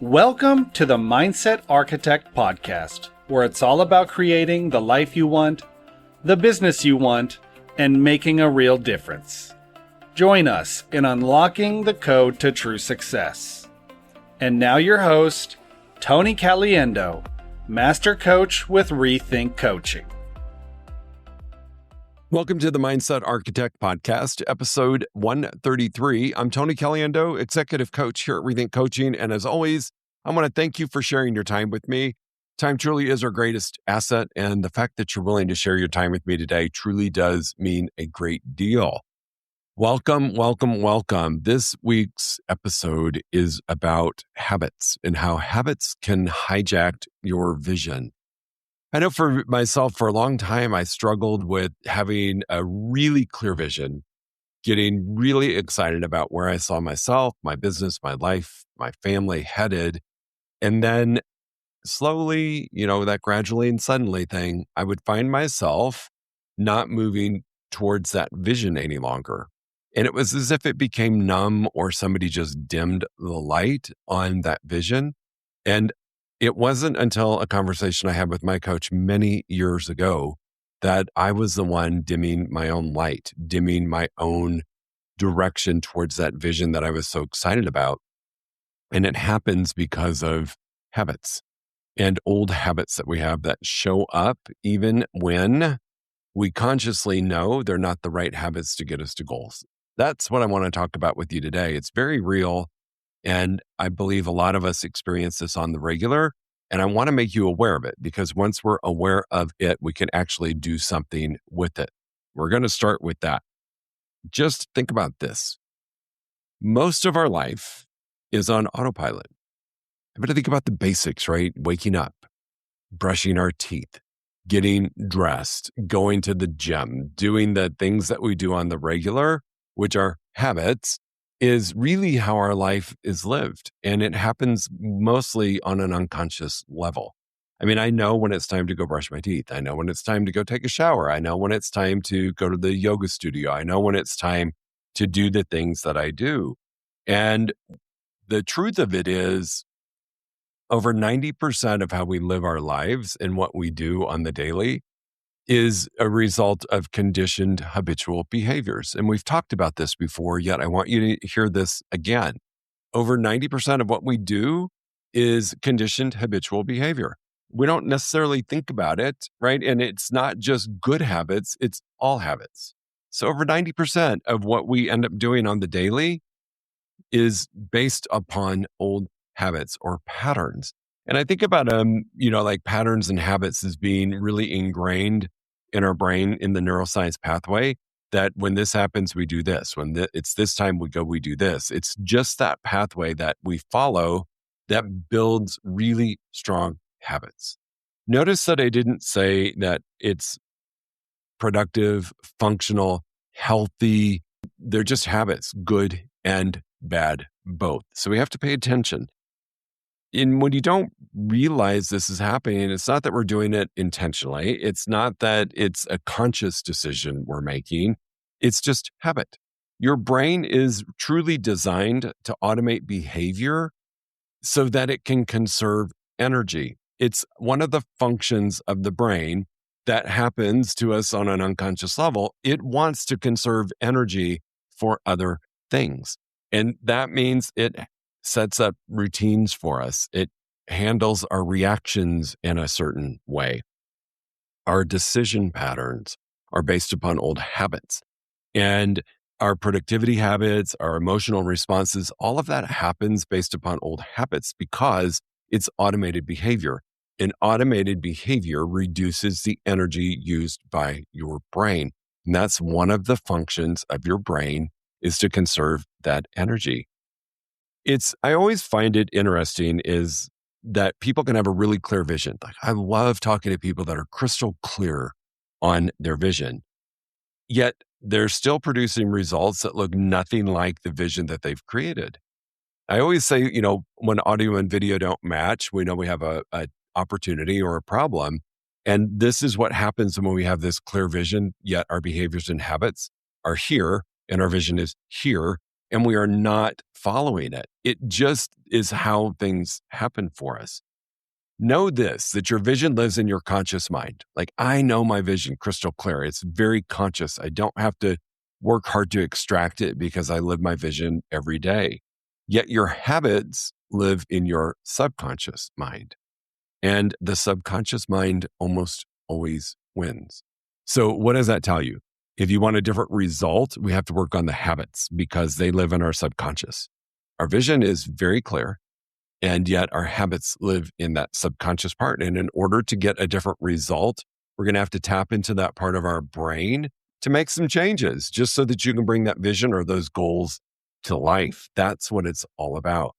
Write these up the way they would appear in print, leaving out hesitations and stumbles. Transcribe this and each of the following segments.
Welcome to the Mindset Architect podcast, where it's all about creating the life you want, the business you want, and making a real difference. Join us in unlocking the code to true success. And now your host, Tony Caliendo, Master Coach with Rethink Coaching. Welcome to the Mindset Architect Podcast, episode 133. I'm Tony Caliendo, Executive Coach here at Rethink Coaching. And as always, I want to thank you for sharing your time with me. Time truly is our greatest asset. And the fact that you're willing to share your time with me today truly does mean a great deal. Welcome, welcome, welcome. This week's episode is about habits and how habits can hijack your vision. I know for myself, for a long time, I struggled with having a really clear vision, getting really excited about where I saw myself, my business, my life, my family headed. And then slowly, that gradually and suddenly thing, I would find myself not moving towards that vision any longer. And it was as if it became numb or somebody just dimmed the light on that vision. And it wasn't until a conversation I had with my coach many years ago that I was the one dimming my own light, dimming my own direction towards that vision that I was so excited about. And it happens because of habits and old habits that we have that show up even when we consciously know they're not the right habits to get us to goals. That's what I want to talk about with you today. It's very real. And I believe a lot of us experience this on the regular. And I want to make you aware of it because once we're aware of it, we can actually do something with it. We're going to start with that. Just think about this. Most of our life is on autopilot. I better think about the basics, right? Waking up, brushing our teeth, getting dressed, going to the gym, doing the things that we do on the regular, which are habits, is really how our life is lived. And it happens mostly on an unconscious level. I mean, I know when it's time to go brush my teeth. I know when it's time to go take a shower. I know when it's time to go to the yoga studio. I know when it's time to do the things that I do. And the truth of it is, over 90% of how we live our lives and what we do on the daily is a result of conditioned habitual behaviors. And we've talked about this before, yet I want you to hear this again. Over 90% of what we do is conditioned habitual behavior. We don't necessarily think about it, right? And it's not just good habits, it's all habits. So over 90% of what we end up doing on the daily is based upon old habits or patterns. And I think about like patterns and habits as being really ingrained in our brain in the neuroscience pathway, that when this happens, we do this. When it's this time we do this. It's just that pathway that we follow that builds really strong habits. Notice that I didn't say that it's productive, functional, healthy. They're just habits, good and bad, both. So we have to pay attention. And when you don't realize this is happening, it's not that we're doing it intentionally. It's not that it's a conscious decision we're making. It's just habit. Your brain is truly designed to automate behavior so that it can conserve energy. It's one of the functions of the brain that happens to us on an unconscious level. It wants to conserve energy for other things. And that means it sets up routines for us. It handles our reactions in a certain way. Our decision patterns are based upon old habits. And our productivity habits, our emotional responses, all of that happens based upon old habits because it's automated behavior. And automated behavior reduces the energy used by your brain. And that's one of the functions of your brain, is to conserve that energy. I always find it interesting is that people can have a really clear vision. Like, I love talking to people that are crystal clear on their vision, yet they're still producing results that look nothing like the vision that they've created. I always say, when audio and video don't match, we know we have a opportunity or a problem. And this is what happens when we have this clear vision, yet our behaviors and habits are here and our vision is here. and we are not following it. It just is how things happen for us. Know this, that your vision lives in your conscious mind. Like, I know my vision crystal clear. It's very conscious. I don't have to work hard to extract it because I live my vision every day. Yet your habits live in your subconscious mind. And the subconscious mind almost always wins. So what does that tell you? If you want a different result, we have to work on the habits because they live in our subconscious. Our vision is very clear, and yet our habits live in that subconscious part. And in order to get a different result, we're going to have to tap into that part of our brain to make some changes just so that you can bring that vision or those goals to life. That's what it's all about.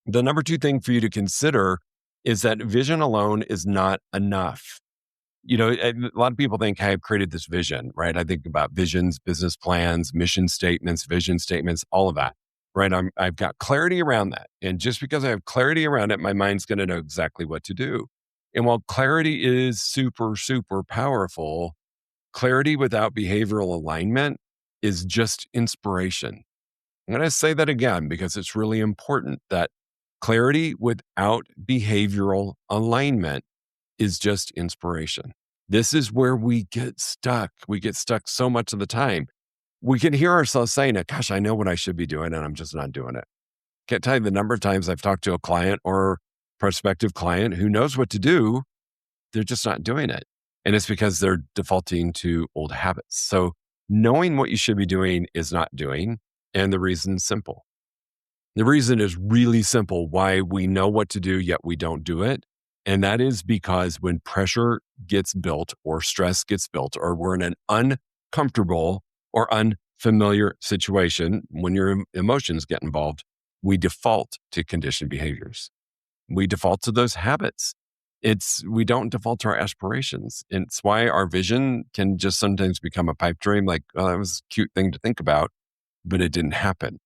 The number two thing for you to consider is that vision alone is not enough. A lot of people think, hey, I've created this vision, right? I think about visions, business plans, mission statements, vision statements, all of that, right? I've got clarity around that. And just because I have clarity around it, my mind's going to know exactly what to do. And while clarity is super, super powerful, clarity without behavioral alignment is just inspiration. I'm going to say that again because it's really important that clarity without behavioral alignment is just inspiration. This is where we get stuck. We get stuck so much of the time. We can hear ourselves saying, gosh, I know what I should be doing and I'm just not doing it. Can't tell you the number of times I've talked to a client or prospective client who knows what to do. They're just not doing it. And it's because they're defaulting to old habits. So knowing what you should be doing is not doing. And the reason's simple. The reason is really simple why we know what to do, yet we don't do it. And that is because when pressure gets built or stress gets built, or we're in an uncomfortable or unfamiliar situation, when your emotions get involved, we default to conditioned behaviors. We default to those habits. We don't default to our aspirations. And it's why our vision can just sometimes become a pipe dream. Like, oh, that was a cute thing to think about, but it didn't happen.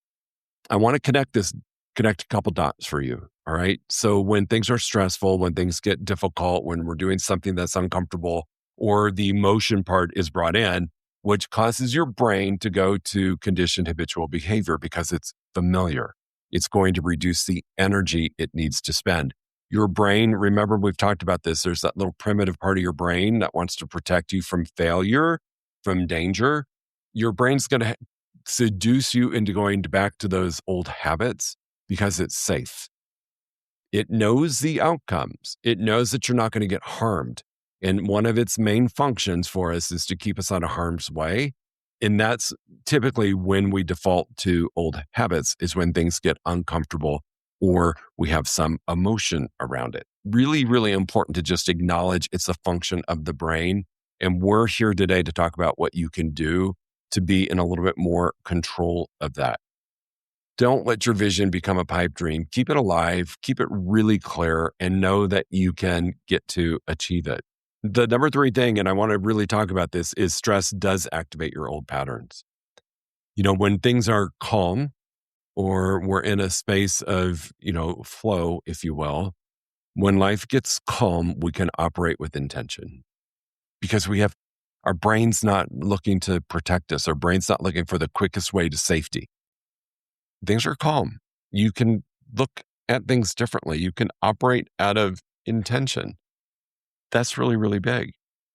I want to connect a couple dots for you. All right. So when things are stressful, when things get difficult, when we're doing something that's uncomfortable, or the emotion part is brought in, which causes your brain to go to conditioned habitual behavior because it's familiar. It's going to reduce the energy it needs to spend. Your brain, remember, we've talked about this. There's that little primitive part of your brain that wants to protect you from failure, from danger. Your brain's going to seduce you into going back to those old habits because it's safe. It knows the outcomes. It knows that you're not going to get harmed. And one of its main functions for us is to keep us out of harm's way. And that's typically when we default to old habits, is when things get uncomfortable or we have some emotion around it. Really, really important to just acknowledge it's a function of the brain. And we're here today to talk about what you can do to be in a little bit more control of that. Don't let your vision become a pipe dream. Keep it alive, keep it really clear, and know that you can get to achieve it. The number three thing, and I want to really talk about this, is stress does activate your old patterns. When things are calm or we're in a space of, flow, if you will, when life gets calm, we can operate with intention because our brain's not looking to protect us. Our brain's not looking for the quickest way to safety. Things are calm. You can look at things differently. You can operate out of intention. That's really, really big.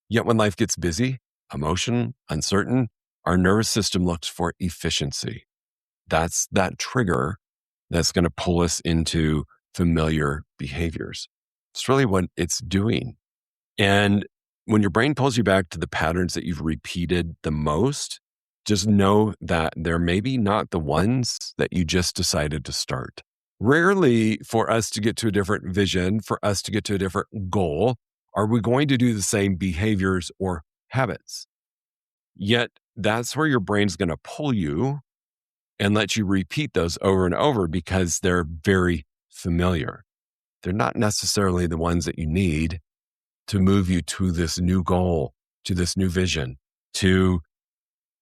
Yet when life gets busy, emotion, uncertain, our nervous system looks for efficiency. That's that trigger that's going to pull us into familiar behaviors. It's really what it's doing. And when your brain pulls you back to the patterns that you've repeated the most, just know that they're maybe not the ones that you just decided to start. Rarely, for us to get to a different vision, for us to get to a different goal, are we going to do the same behaviors or habits. Yet that's where your brain's going to pull you and let you repeat those over and over because they're very familiar. They're not necessarily the ones that you need to move you to this new goal, to this new vision, to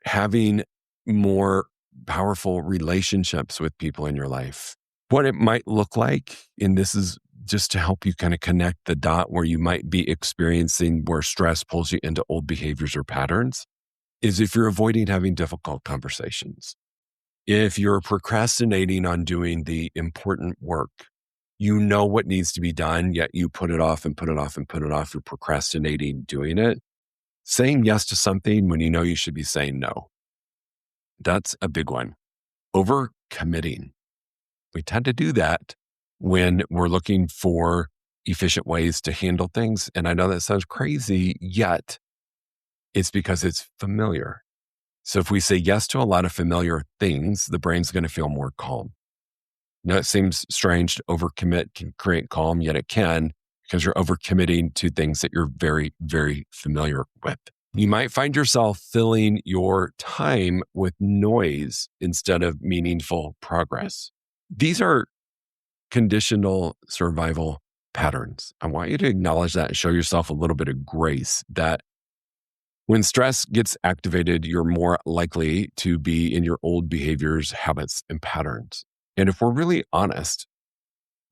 having more powerful relationships with people in your life. What it might look like, and this is just to help you kind of connect the dot where you might be experiencing where stress pulls you into old behaviors or patterns, is if you're avoiding having difficult conversations. If you're procrastinating on doing the important work, you know what needs to be done, yet you put it off and put it off and put it off. You're procrastinating doing it. Saying yes to something when you know you should be saying no. That's a big one. Overcommitting. We tend to do that when we're looking for efficient ways to handle things. And I know that sounds crazy, yet it's because it's familiar. So if we say yes to a lot of familiar things, the brain's going to feel more calm. Now, it seems strange to overcommit can create calm, yet it can because you're overcommitting to things that you're very, very familiar with. You might find yourself filling your time with noise instead of meaningful progress. These are conditional survival patterns. I want you to acknowledge that and show yourself a little bit of grace that when stress gets activated, you're more likely to be in your old behaviors, habits, and patterns. And if we're really honest,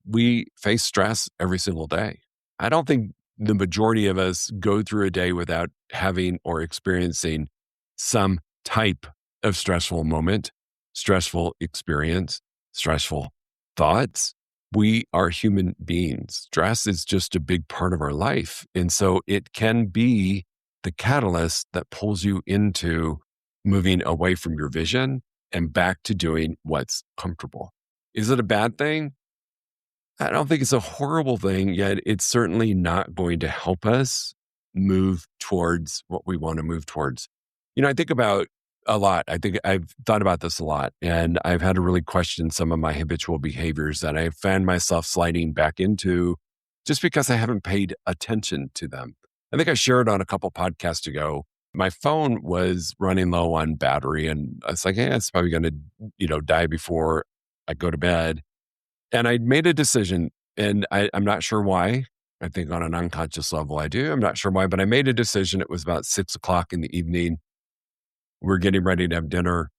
we face stress every single day. I don't think the majority of us go through a day without having or experiencing some type of stressful moment, stressful experience, stressful thoughts. We are human beings. Stress is just a big part of our life. And so it can be the catalyst that pulls you into moving away from your vision and back to doing what's comfortable. Is it a bad thing? I don't think it's a horrible thing, yet it's certainly not going to help us move towards what we want to move towards. I think about a lot. I think I've thought about this a lot, and I've had to really question some of my habitual behaviors that I found myself sliding back into just because I haven't paid attention to them. I think I shared on a couple podcasts ago, my phone was running low on battery, and I was like, it's probably going to, die before I go to bed. And I made a decision, and I'm not sure why. I think on an unconscious level I do. I'm not sure why, but I made a decision. It was about 6:00 in the evening. We're getting ready to have dinner.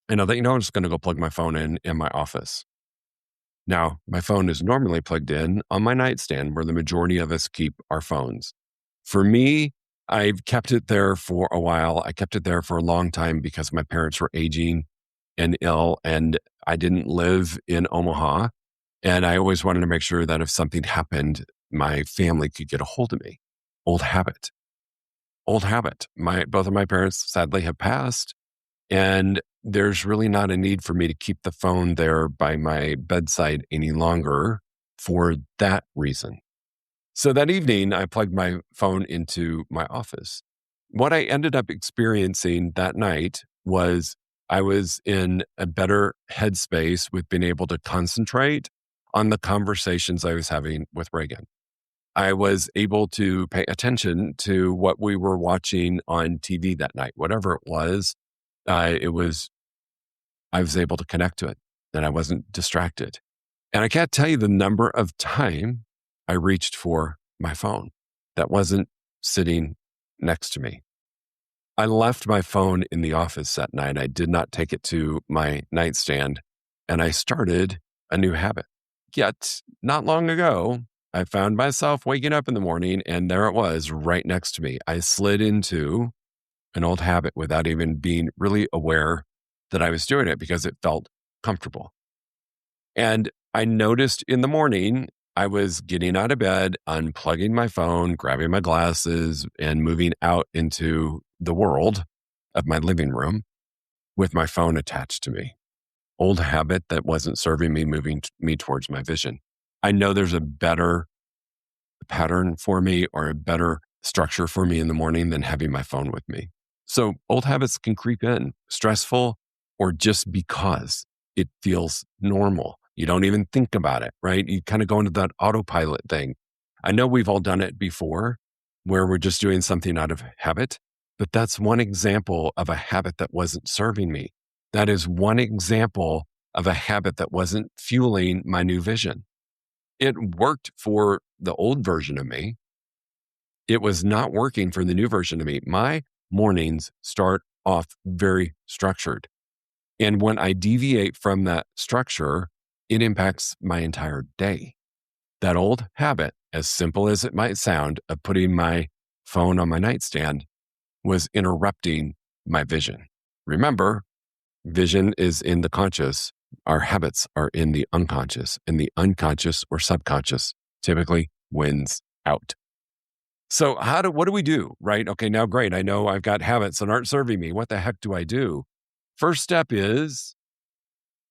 And I thought, I'm just going to go plug my phone in my office. Now, my phone is normally plugged in on my nightstand where the majority of us keep our phones. For me, I've kept it there for a while. I kept it there for a long time because my parents were aging and ill, and I didn't live in Omaha. And I always wanted to make sure that if something happened, my family could get a hold of me. Old habit. Both of my parents sadly have passed, and there's really not a need for me to keep the phone there by my bedside any longer for that reason. So that evening, I plugged my phone into my office. What I ended up experiencing that night was I was in a better headspace with being able to concentrate on the conversations I was having with Reagan. I was able to pay attention to what we were watching on TV that night, whatever it was. I was able to connect to it, and I wasn't distracted. And I can't tell you the number of time I reached for my phone that wasn't sitting next to me. I left my phone in the office that night. I did not take it to my nightstand, and I started a new habit. Yet, not long ago, I found myself waking up in the morning, and there it was right next to me. I slid into an old habit without even being really aware that I was doing it because it felt comfortable. And I noticed in the morning, I was getting out of bed, unplugging my phone, grabbing my glasses, and moving out into the world of my living room with my phone attached to me. Old habit that wasn't serving me, moving me towards my vision. I know there's a better pattern for me or a better structure for me in the morning than having my phone with me. So old habits can creep in, stressful or just because it feels normal. You don't even think about it, right? You kind of go into that autopilot thing. I know we've all done it before where we're just doing something out of habit, but that's one example of a habit that wasn't serving me. That is one example of a habit that wasn't fueling my new vision. It worked for the old version of me. It was not working for the new version of me. My mornings start off very structured. And when I deviate from that structure, it impacts my entire day. That old habit, as simple as it might sound, of putting my phone on my nightstand was interrupting my vision. Remember, Vision is in the conscious. Our habits are in the unconscious, and the unconscious or subconscious typically wins out. So what do we do, right? Okay, now great. I know I've got habits that aren't serving me. What the heck do I do? First step is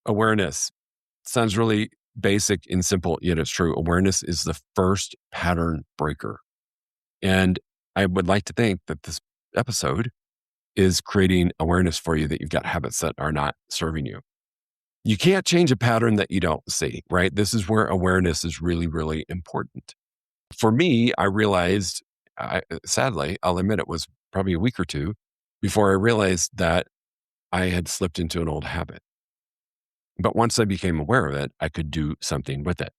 awareness. Sounds really basic and simple, yet it's true. Awareness is the first pattern breaker. And I would like to think that this episode is creating awareness for you that you've got habits that are not serving you. You can't change a pattern that you don't see, right? This is where awareness is really, really important. For me, I realized, sadly, I'll admit it was probably a week or two before I realized that I had slipped into an old habit. But once I became aware of it, I could do something with it.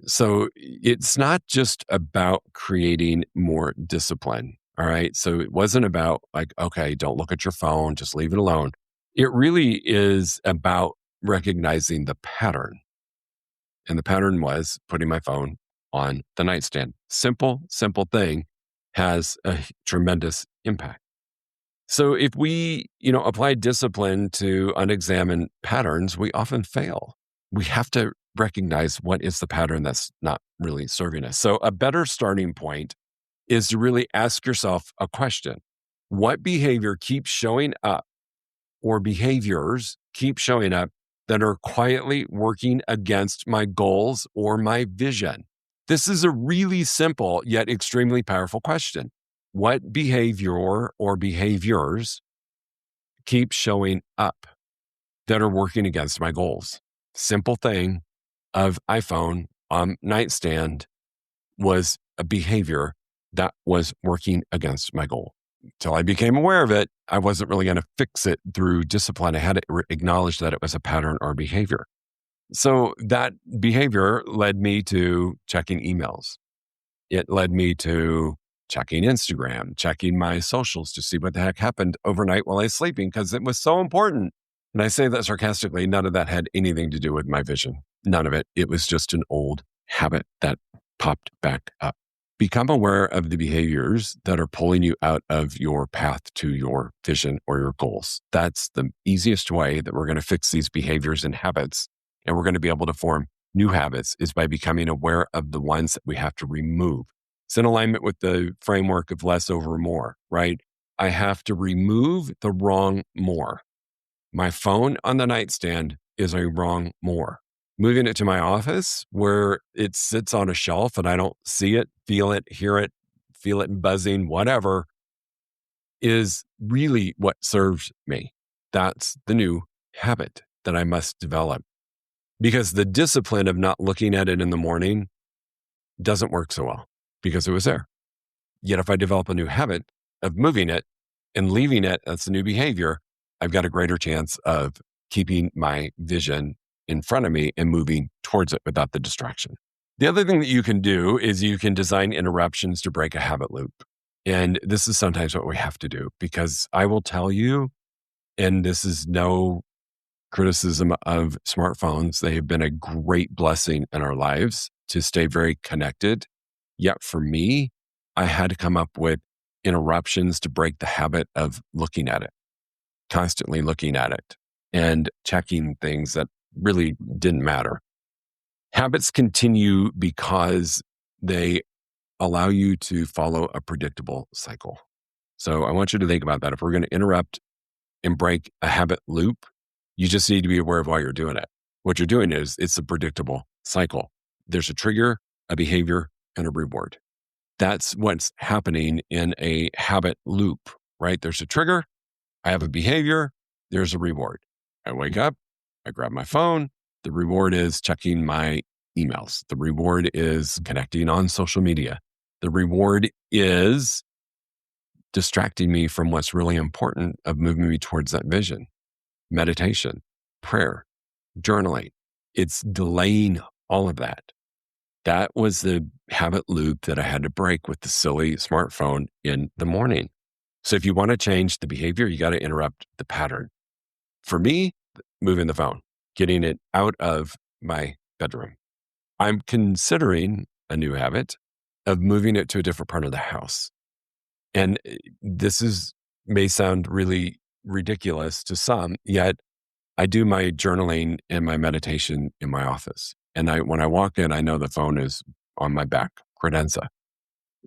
So it's not just about creating more discipline. All right. So it wasn't about like, okay, don't look at your phone, just leave it alone. It really is about recognizing the pattern. And the pattern was putting my phone on the nightstand. Simple thing has a tremendous impact. So if we, apply discipline to unexamined patterns, we often fail. We have to recognize what is the pattern that's not really serving us. So a better starting point is to really ask yourself a question. What behavior keeps showing up or behaviors keep showing up that are quietly working against my goals or my vision? This is a really simple yet extremely powerful question. What behavior or behaviors keep showing up that are working against my goals? Simple thing of iPhone on nightstand was a behavior that was working against my goal. Till I became aware of it, I wasn't really going to fix it through discipline. I had to acknowledge that it was a pattern or behavior. So that behavior led me to checking emails. It led me to checking Instagram, checking my socials to see what the heck happened overnight while I was sleeping, because it was so important. And I say that sarcastically, none of that had anything to do with my vision. None of it. It was just an old habit that popped back up. Become aware of the behaviors that are pulling you out of your path to your vision or your goals. That's the easiest way that we're going to fix these behaviors and habits. And we're going to be able to form new habits is by becoming aware of the ones that we have to remove. It's in alignment with the framework of less over more, right? I have to remove the wrong more. My phone on the nightstand is a wrong more. Moving it to my office where it sits on a shelf and I don't see it, feel it, hear it, feel it buzzing, whatever, is really what serves me. That's the new habit that I must develop. Because the discipline of not looking at it in the morning doesn't work so well because it was there. Yet if I develop a new habit of moving it and leaving it, that's a new behavior, I've got a greater chance of keeping my vision in front of me and moving towards it without the distraction. The other thing that you can do is you can design interruptions to break a habit loop. And this is sometimes what we have to do, because I will tell you, and this is no criticism of smartphones, they have been a great blessing in our lives to stay very connected. Yet for me, I had to come up with interruptions to break the habit of looking at it, constantly looking at it and checking things that really didn't matter. Habits continue because they allow you to follow a predictable cycle. So I want you to think about that. If we're going to interrupt and break a habit loop, you just need to be aware of why you're doing it. What you're doing is it's a predictable cycle. There's a trigger, a behavior, and a reward. That's what's happening in a habit loop, right? There's a trigger, I have a behavior, there's a reward. I wake up, I grab my phone. The reward is checking my emails. The reward is connecting on social media. The reward is distracting me from what's really important of moving me towards that vision. Meditation, prayer, journaling. It's delaying all of that. That was the habit loop that I had to break with the silly smartphone in the morning. So if you want to change the behavior, you got to interrupt the pattern. For me, moving the phone, getting it out of my bedroom. I'm considering a new habit of moving it to a different part of the house. And this may sound really ridiculous to some, yet I do my journaling and my meditation in my office. And when I walk in, I know the phone is on my back credenza.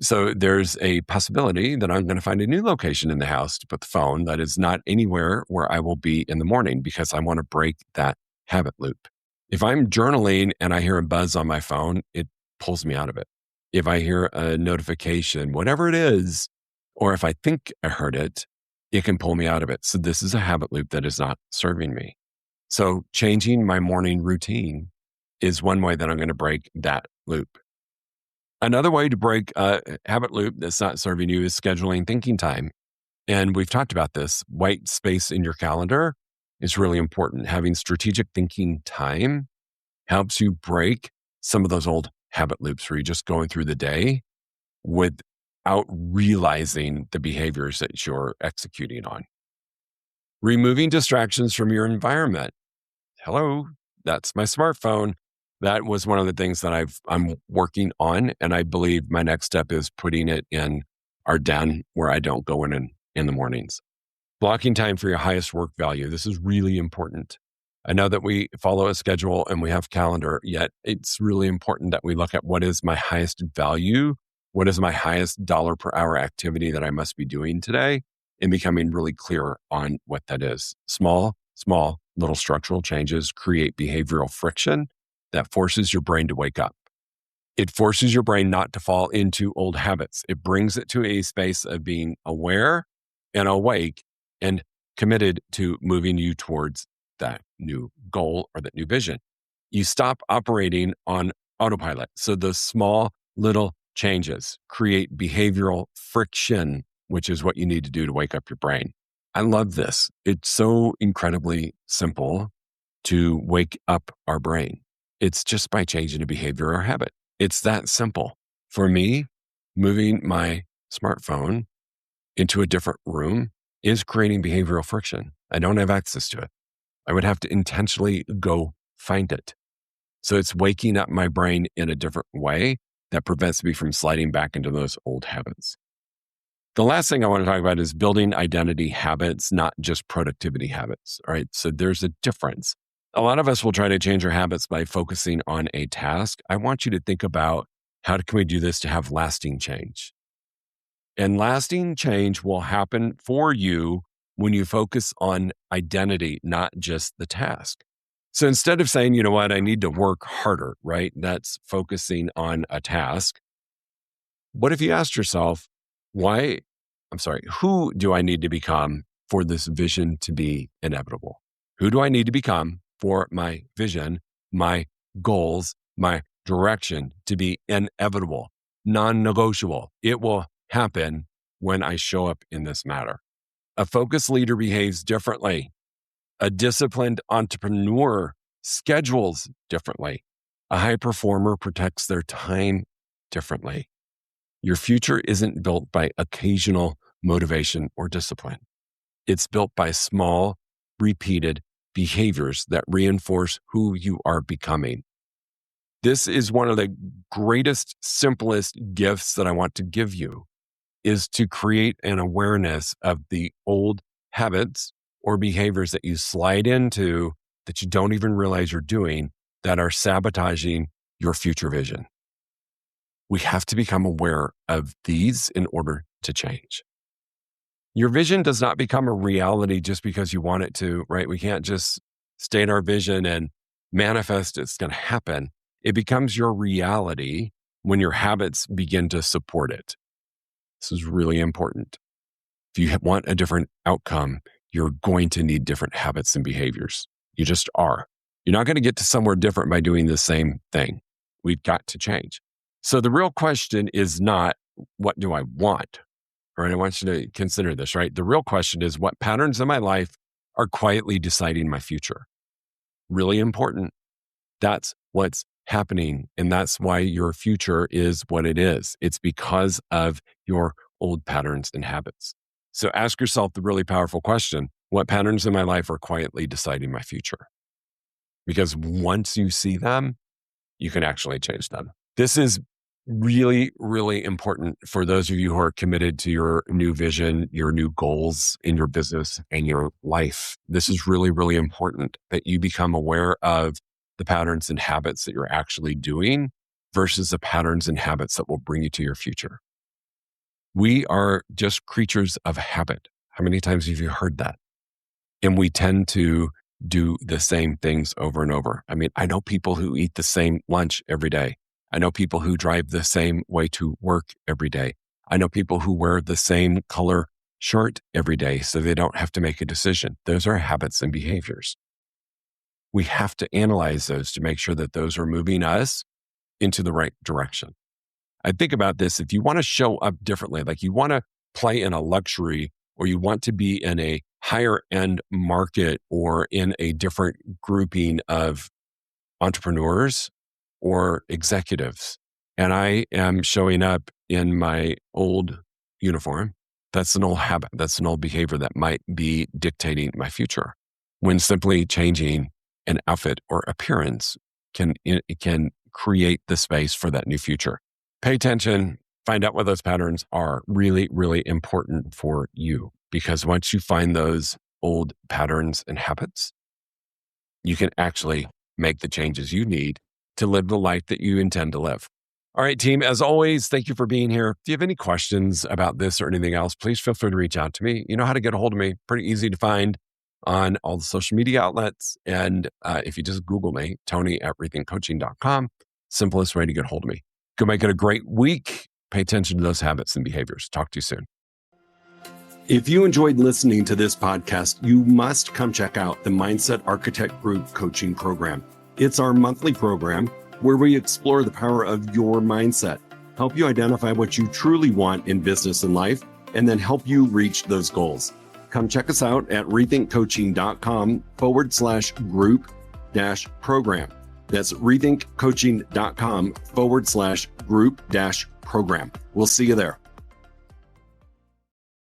So there's a possibility that I'm going to find a new location in the house to put the phone that is not anywhere where I will be in the morning, because I want to break that habit loop. If I'm journaling and I hear a buzz on my phone, it pulls me out of it. If I hear a notification, whatever it is, or if I think I heard it, it can pull me out of it. So this is a habit loop that is not serving me. So changing my morning routine is one way that I'm going to break that loop. Another way to break a habit loop that's not serving you is scheduling thinking time. And we've talked about this. White space in your calendar is really important. Having strategic thinking time helps you break some of those old habit loops where you're just going through the day without realizing the behaviors that you're executing on. Removing distractions from your environment. Hello, that's my smartphone. That was one of the things that I'm working on. And I believe my next step is putting it in our den where I don't go in the mornings. Blocking time for your highest work value. This is really important. I know that we follow a schedule and we have calendar, yet it's really important that we look at what is my highest value, what is my highest dollar per hour activity that I must be doing today, and becoming really clear on what that is. Small little structural changes create behavioral friction that forces your brain to wake up. It forces your brain not to fall into old habits. It brings it to a space of being aware and awake and committed to moving you towards that new goal or that new vision. You stop operating on autopilot. So those small little changes create behavioral friction, which is what you need to do to wake up your brain. I love this. It's so incredibly simple to wake up our brain. It's just by changing a behavior or habit. It's that simple. For me, moving my smartphone into a different room is creating behavioral friction. I don't have access to it. I would have to intentionally go find it. So it's waking up my brain in a different way that prevents me from sliding back into those old habits. The last thing I want to talk about is building identity habits, not just productivity habits. All right. So there's a difference. A lot of us will try to change our habits by focusing on a task. I want you to think about how can we do this to have lasting change? And lasting change will happen for you when you focus on identity, not just the task. So instead of saying, you know what, I need to work harder, right? That's focusing on a task. What if you asked yourself, who do I need to become for this vision to be inevitable? Who do I need to become for my vision, my goals, my direction to be inevitable, non-negotiable? It will happen when I show up in this matter. A focused leader behaves differently. A disciplined entrepreneur schedules differently. A high performer protects their time differently. Your future isn't built by occasional motivation or discipline. It's built by small, repeated behaviors that reinforce who you are becoming. This is one of the greatest, simplest gifts that I want to give you, is to create an awareness of the old habits or behaviors that you slide into that you don't even realize you're doing that are sabotaging your future vision. We have to become aware of these in order to change. Your vision does not become a reality just because you want it to, right? We can't just state our vision and manifest it's going to happen. It becomes your reality when your habits begin to support it. This is really important. If you want a different outcome, you're going to need different habits and behaviors. You just are. You're not going to get to somewhere different by doing the same thing. We've got to change. So the real question is not, what do I want? All right, I want you to consider this, right? The real question is, what patterns in my life are quietly deciding my future? Really important. That's what's happening. And that's why your future is what it is. It's because of your old patterns and habits. So ask yourself the really powerful question, what patterns in my life are quietly deciding my future? Because once you see them, you can actually change them. This is Really, really important for those of you who are committed to your new vision, your new goals in your business and your life. This is really, really important that you become aware of the patterns and habits that you're actually doing versus the patterns and habits that will bring you to your future. We are just creatures of habit. How many times have you heard that? And we tend to do the same things over and over. I mean, I know people who eat the same lunch every day. I know people who drive the same way to work every day. I know people who wear the same color shirt every day so they don't have to make a decision. Those are habits and behaviors. We have to analyze those to make sure that those are moving us into the right direction. I think about this. If you want to show up differently, like you want to play in a luxury or you want to be in a higher end market or in a different grouping of entrepreneurs or executives, and I am showing up in my old uniform, that's an old habit. That's an old behavior that might be dictating my future. When simply changing an outfit or appearance can create the space for that new future. Pay attention, find out what those patterns are. Really, really important for you, because once you find those old patterns and habits, you can actually make the changes you need to live the life that you intend to live. All right, team, as always, thank you for being here. If you have any questions about this or anything else, please feel free to reach out to me. You know how to get a hold of me. Pretty easy to find on all the social media outlets. And if you just Google me, Tony@rethinkcoaching.com, simplest way to get a hold of me. Go make it a great week. Pay attention to those habits and behaviors. Talk to you soon. If you enjoyed listening to this podcast, you must come check out the Mindset Architect Group Coaching Program. It's our monthly program where we explore the power of your mindset, help you identify what you truly want in business and life, and then help you reach those goals. Come check us out at rethinkcoaching.com/group-program. That's rethinkcoaching.com/group-program. We'll see you there.